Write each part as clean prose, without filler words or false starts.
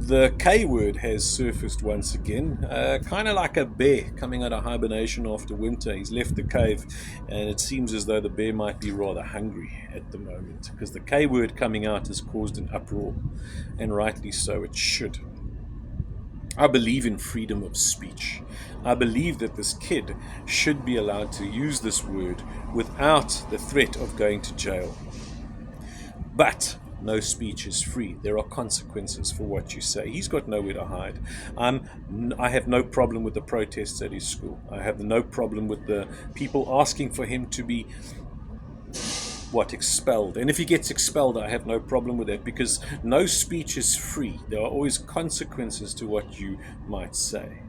The K word has surfaced once again, kind of like a bear coming out of hibernation after winter. He's left the cave, and it seems as though the bear might be rather hungry at the moment, because the K word coming out has caused an uproar, and rightly so, it should. I believe in freedom of speech. I believe that this kid should be allowed to use this word without the threat of going to jail. But no speech is free. There are consequences for what you say. He's got nowhere to hide. I have no problem with the protests at his school. I have no problem with the people asking for him to be expelled. And if he gets expelled, I have no problem with that, because no speech is free. There are always consequences to what you might say.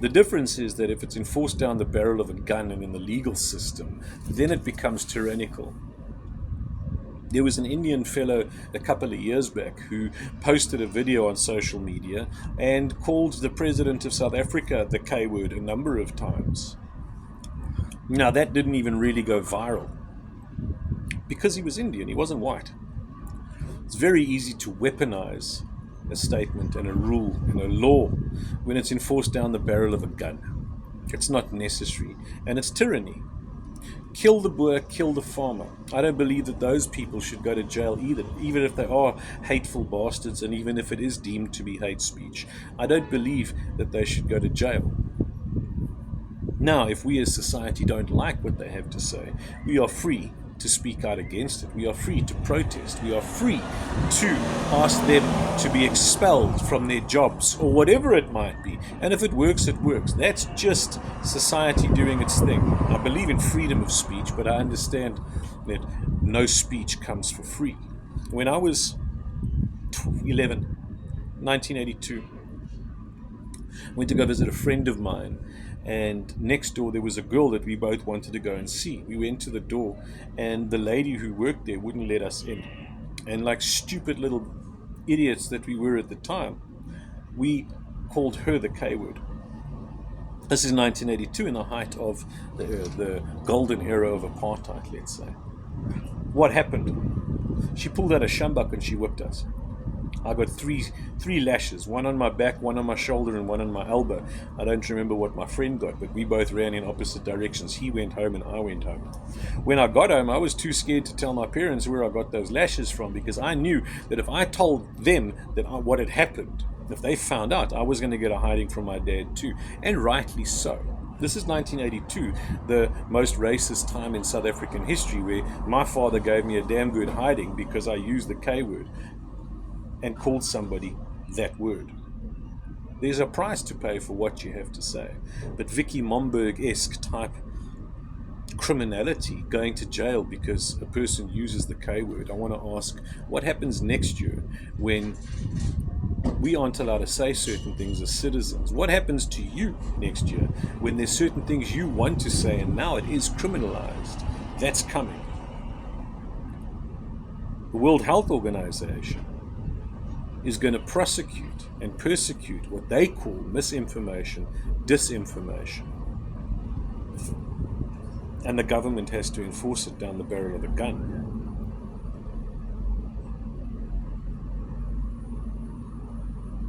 The difference is that if it's enforced down the barrel of a gun and in the legal system, then it becomes tyrannical. There was an Indian fellow a couple of years back who posted a video on social media and called the president of South Africa the K word a number of times. Now, that didn't even really go viral because he was Indian, he wasn't white. It's very easy to weaponize a statement and a rule and a law when it's enforced down the barrel of a gun. It's not necessary, and it's tyranny. Kill the boer, kill the farmer. I don't believe that those people should go to jail either, even if they are hateful bastards, and even if it is deemed to be hate speech. I don't believe that they should go to jail. Now, if we as society don't like what they have to say, we are free to speak out against it. We are free to protest. We are free to ask them to be expelled from their jobs or whatever it might be. And if it works, it works. That's just society doing its thing. I believe in freedom of speech, but I understand that no speech comes for free. When I was 11, 1982, I went to go visit a friend of mine, and next door there was a girl that we both wanted to go and see. We went to the door, and the lady who worked there wouldn't let us in. And like stupid little idiots that we were at the time, we called her the K word. This is 1982, in the height of the golden era of apartheid, let's say. What happened? She pulled out a sjambok and she whipped us. I got three lashes, one on my back, one on my shoulder, and one on my elbow. I don't remember what my friend got, but we both ran in opposite directions. He went home and I went home. When I got home, I was too scared to tell my parents where I got those lashes from, because I knew that if I told them what had happened, if they found out, I was going to get a hiding from my dad too, and rightly so. This is 1982, the most racist time in South African history, where my father gave me a damn good hiding because I used the K word and called somebody that word. There's a price to pay for what you have to say. But Vicky Momberg-esque type criminality, going to jail because a person uses the K word, I want to ask, what happens next year when we aren't allowed to say certain things as citizens? What happens to you next year when there's certain things you want to say and now it is criminalized? That's coming. The World Health Organization is going to prosecute and persecute what they call misinformation, disinformation. And the government has to enforce it down the barrel of a gun.